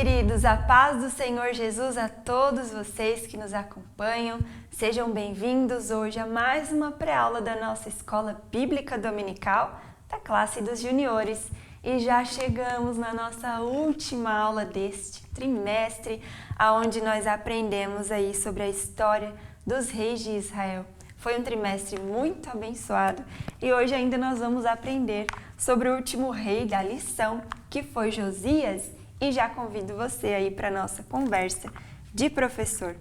queridos, a paz do Senhor Jesus a todos vocês que nos acompanham. Sejam bem-vindos hoje a mais uma pré-aula da nossa Escola Bíblica Dominical da classe dos juniores. E já chegamos na nossa última aula deste trimestre, onde nós aprendemos aí sobre a história dos reis de Israel. Foi um trimestre muito abençoado e hoje ainda nós vamos aprender sobre o último rei da lição, que foi Josias, e já convido você aí para a nossa conversa de professor.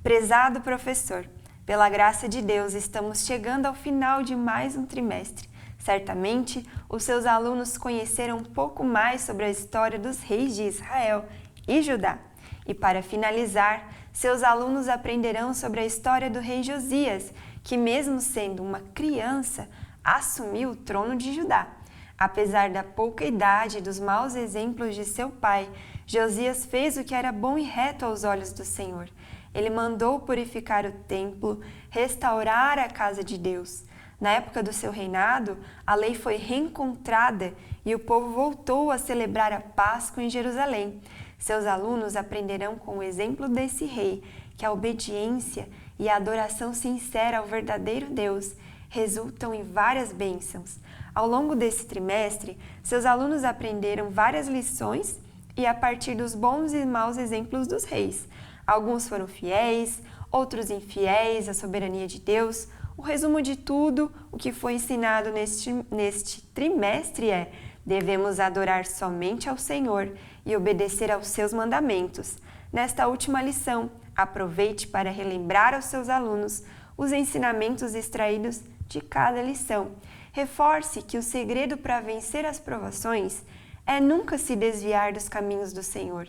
Prezado professor, pela graça de Deus, estamos chegando ao final de mais um trimestre. Certamente, os seus alunos conheceram um pouco mais sobre a história dos reis de Israel e Judá. E para finalizar, seus alunos aprenderão sobre a história do rei Josias, que mesmo sendo uma criança, assumiu o trono de Judá. Apesar da pouca idade e dos maus exemplos de seu pai, Josias fez o que era bom e reto aos olhos do Senhor. Ele mandou purificar o templo, restaurar a casa de Deus. Na época do seu reinado, a lei foi reencontrada e o povo voltou a celebrar a Páscoa em Jerusalém. Seus alunos aprenderão com o exemplo desse rei que a obediência e a adoração sincera ao verdadeiro Deus resultam em várias bênçãos. Ao longo desse trimestre, seus alunos aprenderam várias lições e a partir dos bons e maus exemplos dos reis. Alguns foram fiéis, outros infiéis à soberania de Deus. O resumo de tudo o que foi ensinado neste trimestre é: devemos adorar somente ao Senhor e obedecer aos seus mandamentos. Nesta última lição, aproveite para relembrar aos seus alunos os ensinamentos extraídos de cada lição. Reforce que o segredo para vencer as provações é nunca se desviar dos caminhos do Senhor.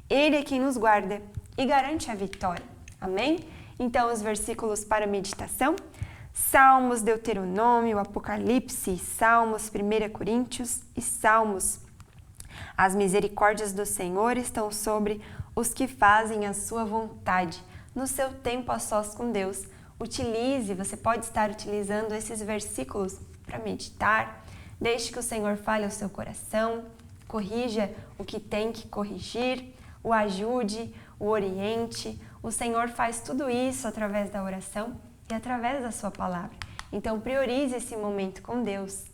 Ele é quem nos guarda e garante a vitória. Amém? Então, os versículos para meditação: Salmos, Deuteronômio, Apocalipse, Salmos, 1 Coríntios e Salmos. As misericórdias do Senhor estão sobre os que fazem a sua vontade. No seu tempo a sós com Deus, você pode estar utilizando esses versículos para meditar. Deixe que o Senhor fale ao seu coração, corrija o que tem que corrigir, o ajude, o oriente. O Senhor faz tudo isso através da oração e através da sua palavra. Então priorize esse momento com Deus.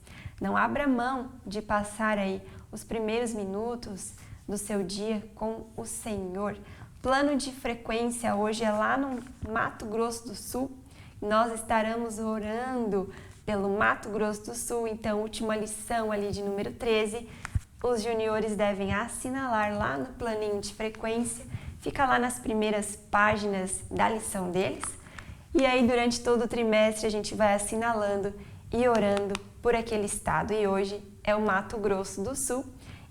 Não abra mão de passar aí os primeiros minutos do seu dia com o Senhor. Plano de frequência hoje é lá no Mato Grosso do Sul. Nós estaremos orando pelo Mato Grosso do Sul. Então, última lição ali de número 13. Os juniores devem assinalar lá no planinho de frequência. Fica lá nas primeiras páginas da lição deles. E aí, durante todo o trimestre, a gente vai assinalando e orando por aquele estado. E hoje é o Mato Grosso do Sul.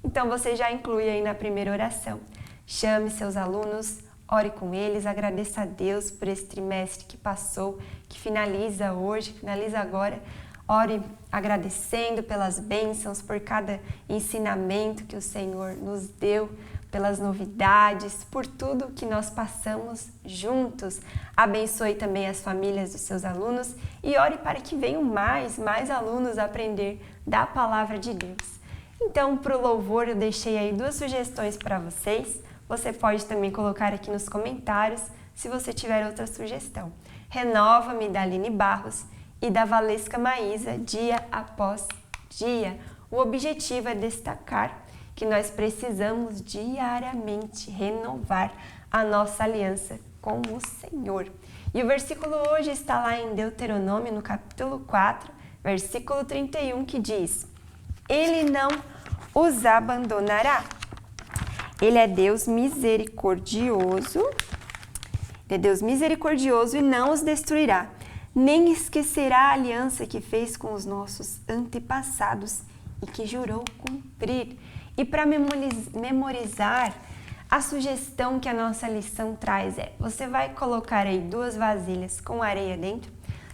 Então, você já inclui aí na primeira oração. Chame seus alunos, ore com eles, agradeça a Deus por esse trimestre que passou, que finaliza hoje, finaliza agora. Ore agradecendo pelas bênçãos, por cada ensinamento que o Senhor nos deu, pelas novidades, por tudo que nós passamos juntos. Abençoe também as famílias dos seus alunos e ore para que venham mais alunos a aprender da palavra de Deus. Então, para o louvor, eu deixei aí 2 sugestões para vocês. Você pode também colocar aqui nos comentários se você tiver outra sugestão. Renova-me, da Aline Barros, e da Valesca Maísa, Dia Após Dia. O objetivo é destacar que nós precisamos diariamente renovar a nossa aliança com o Senhor. E o versículo hoje está lá em Deuteronômio, no capítulo 4, versículo 31, que diz: Ele não os abandonará. Ele é Deus misericordioso. Ele é Deus misericordioso e não os destruirá, nem esquecerá a aliança que fez com os nossos antepassados e que jurou cumprir. E para memorizar, a sugestão que a nossa lição traz é: você vai colocar aí 2 vasilhas com areia dentro.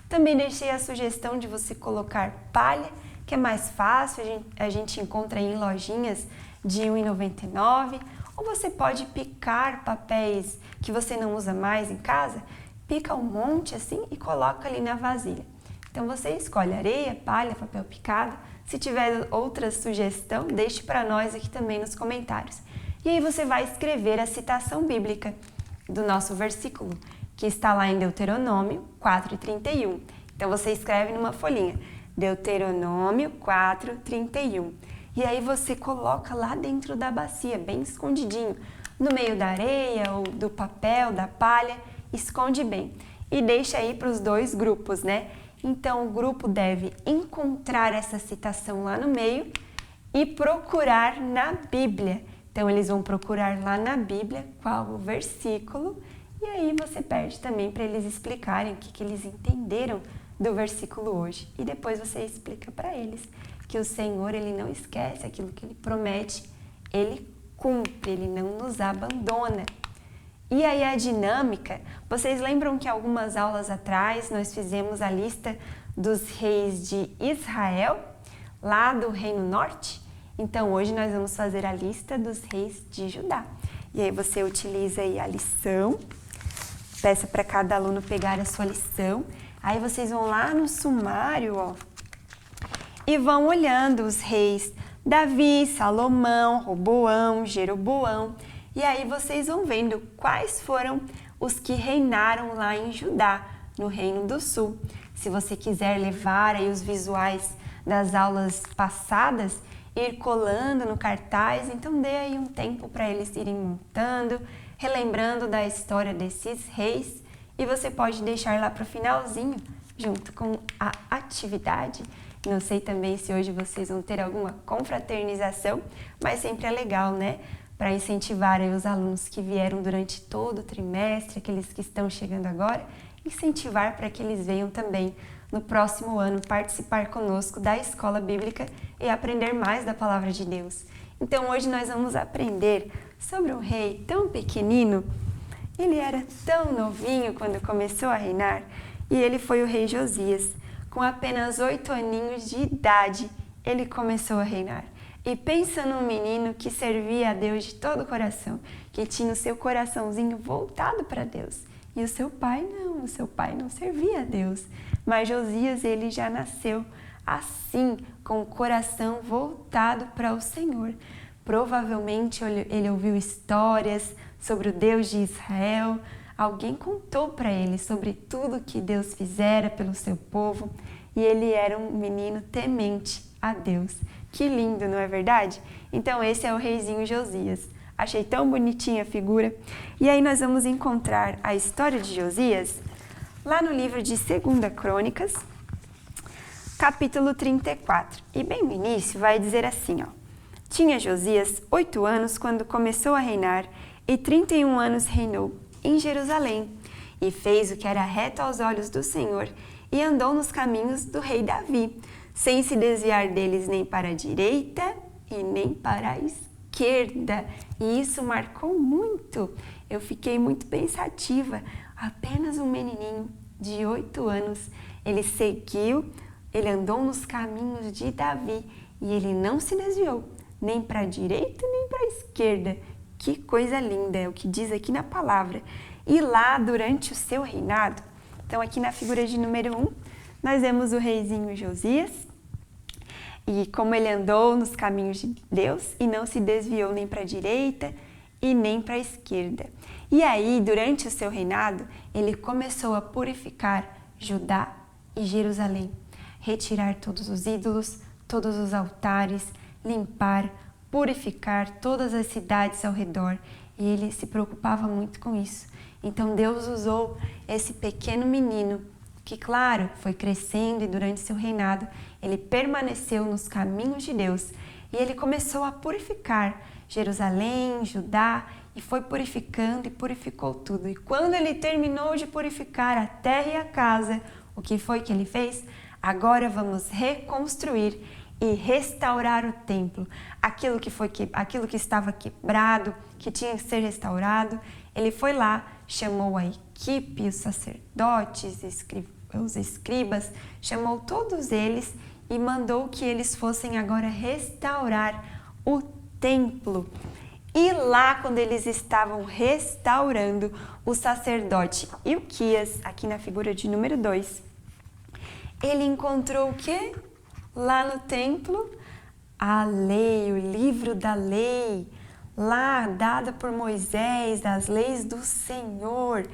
Também deixei a sugestão de você colocar palha, que é mais fácil, a gente encontra em lojinhas de R$ 1,99. Ou você pode picar papéis que você não usa mais em casa, pica um monte assim e coloca ali na vasilha. Então você escolhe areia, palha, papel picado. Se tiver outra sugestão, deixe para nós aqui também nos comentários. E aí você vai escrever a citação bíblica do nosso versículo, que está lá em Deuteronômio 4:31. Então você escreve numa folhinha, Deuteronômio 4:31. E aí você coloca lá dentro da bacia, bem escondidinho, no meio da areia ou do papel, da palha, esconde bem. E deixa aí para os dois grupos, né? Então o grupo deve encontrar essa citação lá no meio e procurar na Bíblia. Então eles vão procurar lá na Bíblia qual o versículo, e aí você pede também para eles explicarem o que eles entenderam do versículo hoje. E depois você explica para eles que o Senhor, ele não esquece aquilo que ele promete, ele cumpre, ele não nos abandona. E aí a dinâmica, vocês lembram que algumas aulas atrás nós fizemos a lista dos reis de Israel, lá do Reino Norte? Então hoje nós vamos fazer a lista dos reis de Judá. E aí você utiliza aí a lição, peça para cada aluno pegar a sua lição, aí vocês vão lá no sumário, ó, e vão olhando os reis Davi, Salomão, Roboão, Jeroboão, e aí vocês vão vendo quais foram os que reinaram lá em Judá, no Reino do Sul. Se você quiser levar aí os visuais das aulas passadas, ir colando no cartaz, então dê aí um tempo para eles irem montando, relembrando da história desses reis, e você pode deixar lá para o finalzinho, junto com a atividade. Não sei também se hoje vocês vão ter alguma confraternização, mas sempre é legal, né? Para incentivar aí os alunos que vieram durante todo o trimestre, aqueles que estão chegando agora, incentivar para que eles venham também no próximo ano participar conosco da Escola Bíblica e aprender mais da Palavra de Deus. Então hoje nós vamos aprender sobre um rei tão pequenino. Ele era tão novinho quando começou a reinar, e ele foi o rei Josias. Com apenas 8 aninhos de idade, ele começou a reinar. E pensa num menino que servia a Deus de todo o coração, que tinha o seu coraçãozinho voltado para Deus. E o seu pai não servia a Deus. Mas Josias, ele já nasceu assim, com o coração voltado para o Senhor. Provavelmente ele ouviu histórias sobre o Deus de Israel. Alguém contou para ele sobre tudo que Deus fizera pelo seu povo. E ele era um menino temente a Deus. Que lindo, não é verdade? Então esse é o reizinho Josias. Achei tão bonitinha a figura. E aí nós vamos encontrar a história de Josias lá no livro de 2 Crônicas, capítulo 34. E bem no início vai dizer assim, ó. Tinha Josias 8 anos quando começou a reinar, e 31 anos reinou em Jerusalém, e fez o que era reto aos olhos do Senhor, e andou nos caminhos do rei Davi, sem se desviar deles nem para a direita e nem para a esquerda. E isso marcou muito. Eu fiquei muito pensativa. Apenas um menininho de 8 anos, ele seguiu, ele andou nos caminhos de Davi, e ele não se desviou, nem para a direita nem para a esquerda. Que coisa linda, é o que diz aqui na palavra. E lá, durante o seu reinado, então aqui na figura de número 1, nós vemos o reizinho Josias, e como ele andou nos caminhos de Deus e não se desviou nem para a direita e nem para a esquerda. E aí, durante o seu reinado, ele começou a purificar Judá e Jerusalém, retirar todos os ídolos, todos os altares, limpar, purificar todas as cidades ao redor, e ele se preocupava muito com isso. Então Deus usou esse pequeno menino, que claro, foi crescendo, e durante seu reinado ele permaneceu nos caminhos de Deus, e ele começou a purificar Jerusalém, Judá, e foi purificando e purificou tudo. E quando ele terminou de purificar a terra e a casa, o que foi que ele fez? Agora vamos reconstruir e restaurar o templo. Aquilo que estava quebrado, que tinha que ser restaurado, ele foi lá, chamou a equipe, os sacerdotes, os escribas, chamou todos eles e mandou que eles fossem agora restaurar o templo. E lá, quando eles estavam restaurando, o sacerdote Ilquias, aqui na figura de número 2, ele encontrou o quê? Lá no templo, a lei, o livro da lei. lá dada por Moisés, as leis do Senhor,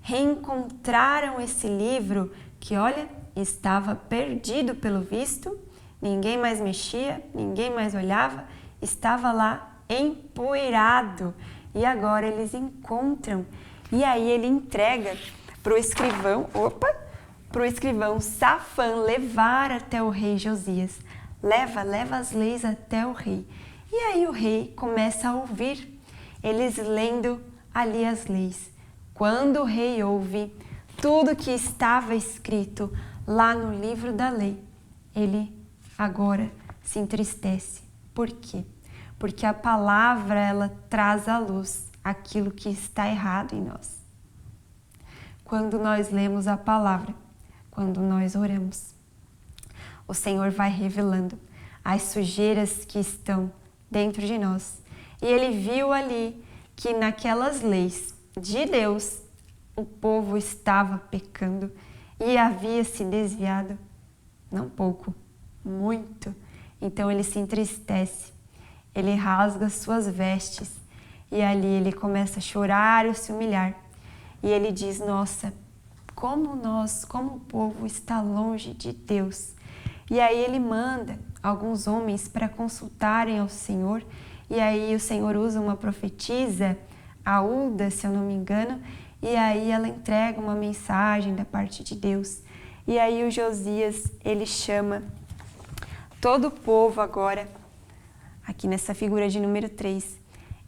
reencontraram esse livro que, olha, estava perdido pelo visto, ninguém mais mexia, ninguém mais olhava, estava lá empoeirado. E agora eles encontram, e aí ele entrega para o escrivão Safã levar até o rei Josias. Leva as leis até o rei. E aí o rei começa a ouvir, eles lendo ali as leis. Quando o rei ouve tudo que estava escrito lá no livro da lei, ele agora se entristece. Por quê? Porque a palavra, ela traz à luz aquilo que está errado em nós. Quando nós lemos a palavra, quando nós oramos, o Senhor vai revelando as sujeiras que estão dentro de nós. E ele viu ali que naquelas leis de Deus, o povo estava pecando e havia se desviado, não pouco, muito. Então ele se entristece, ele rasga suas vestes e ali ele começa a chorar e se humilhar. E ele diz, nossa, como o povo está longe de Deus. E aí ele manda alguns homens para consultarem ao Senhor. E aí o Senhor usa uma profetisa, a Ulda, se eu não me engano, e aí ela entrega uma mensagem da parte de Deus. E aí o Josias, ele chama todo o povo agora, aqui nessa figura de número 3.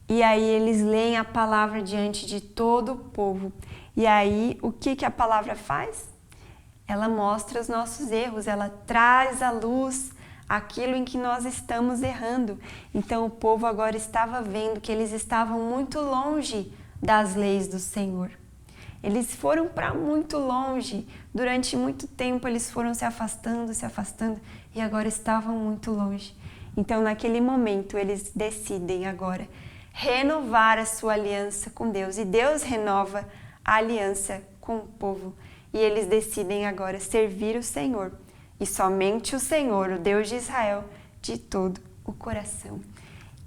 E aí eles leem a palavra diante de todo o povo. E aí o que a palavra faz? Ela mostra os nossos erros, ela traz à luz aquilo em que nós estamos errando. Então o povo agora estava vendo que eles estavam muito longe das leis do Senhor. Eles foram para muito longe, durante muito tempo eles foram se afastando e agora estavam muito longe. Então naquele momento eles decidem agora renovar a sua aliança com Deus e Deus renova a aliança com o povo. E eles decidem agora servir o Senhor, e somente o Senhor, o Deus de Israel, de todo o coração.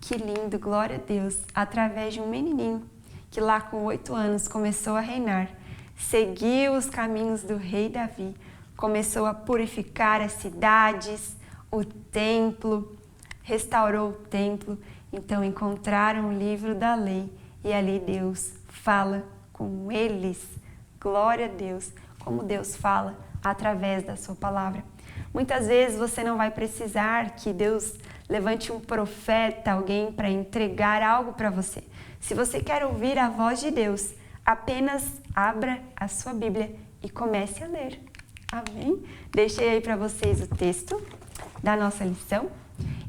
Que lindo, glória a Deus, através de um menininho que lá com 8 anos começou a reinar, seguiu os caminhos do rei Davi, começou a purificar as cidades, o templo, restaurou o templo. Então encontraram o livro da lei e ali Deus fala com eles. Glória a Deus, como Deus fala através da sua palavra. Muitas vezes você não vai precisar que Deus levante um profeta, alguém para entregar algo para você. Se você quer ouvir a voz de Deus, apenas abra a sua Bíblia e comece a ler. Amém? Deixei aí para vocês o texto da nossa lição.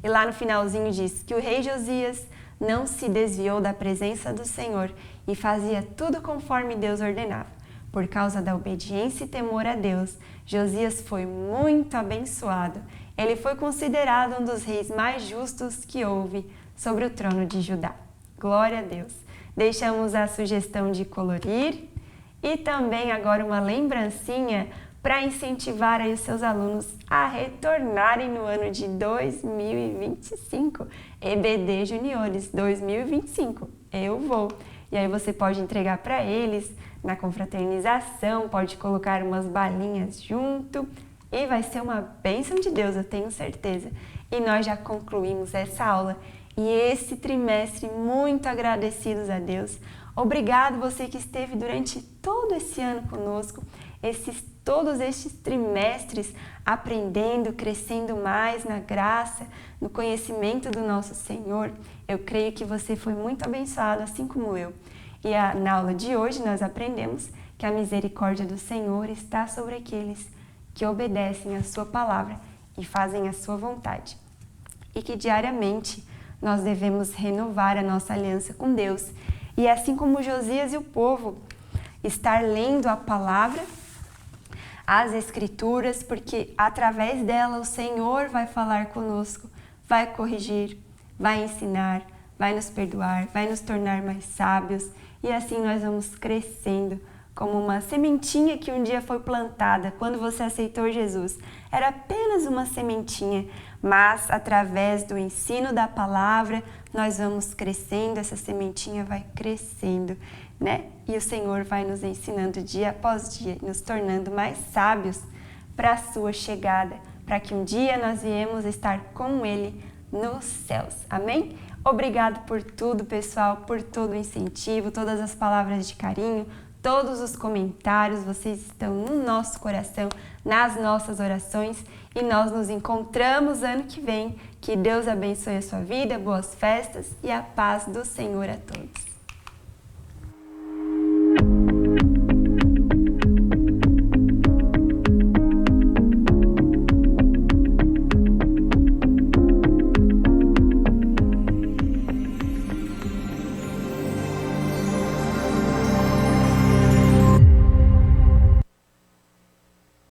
E lá no finalzinho diz que o rei Josias não se desviou da presença do Senhor e fazia tudo conforme Deus ordenava. Por causa da obediência e temor a Deus, Josias foi muito abençoado. Ele foi considerado um dos reis mais justos que houve sobre o trono de Judá. Glória a Deus! Deixamos a sugestão de colorir e também agora uma lembrancinha para incentivar aí os seus alunos a retornarem no ano de 2025. EBD Juniores 2025. Eu vou! E aí você pode entregar para eles na confraternização, pode colocar umas balinhas junto e vai ser uma bênção de Deus, eu tenho certeza. E nós já concluímos essa aula e esse trimestre muito agradecidos a Deus. Obrigado você que esteve durante todo esse ano conosco, todos estes trimestres aprendendo, crescendo mais na graça, no conhecimento do nosso Senhor. Eu creio que você foi muito abençoado, assim como eu. E na aula de hoje nós aprendemos que a misericórdia do Senhor está sobre aqueles que obedecem a sua palavra e fazem a sua vontade. E que diariamente nós devemos renovar a nossa aliança com Deus. E assim como Josias e o povo, estar lendo a palavra, as Escrituras, porque através dela o Senhor vai falar conosco, vai corrigir, vai ensinar, vai nos perdoar, vai nos tornar mais sábios e assim nós vamos crescendo como uma sementinha que um dia foi plantada quando você aceitou Jesus. Era apenas uma sementinha, mas através do ensino da palavra, nós vamos crescendo, essa sementinha vai crescendo, né? E o Senhor vai nos ensinando dia após dia, nos tornando mais sábios para a sua chegada, para que um dia nós viemos estar com Ele nos céus. Amém? Obrigado por tudo, pessoal, por todo o incentivo, todas as palavras de carinho, todos os comentários, vocês estão no nosso coração, nas nossas orações, e nós nos encontramos ano que vem. Que Deus abençoe a sua vida, boas festas e a paz do Senhor a todos.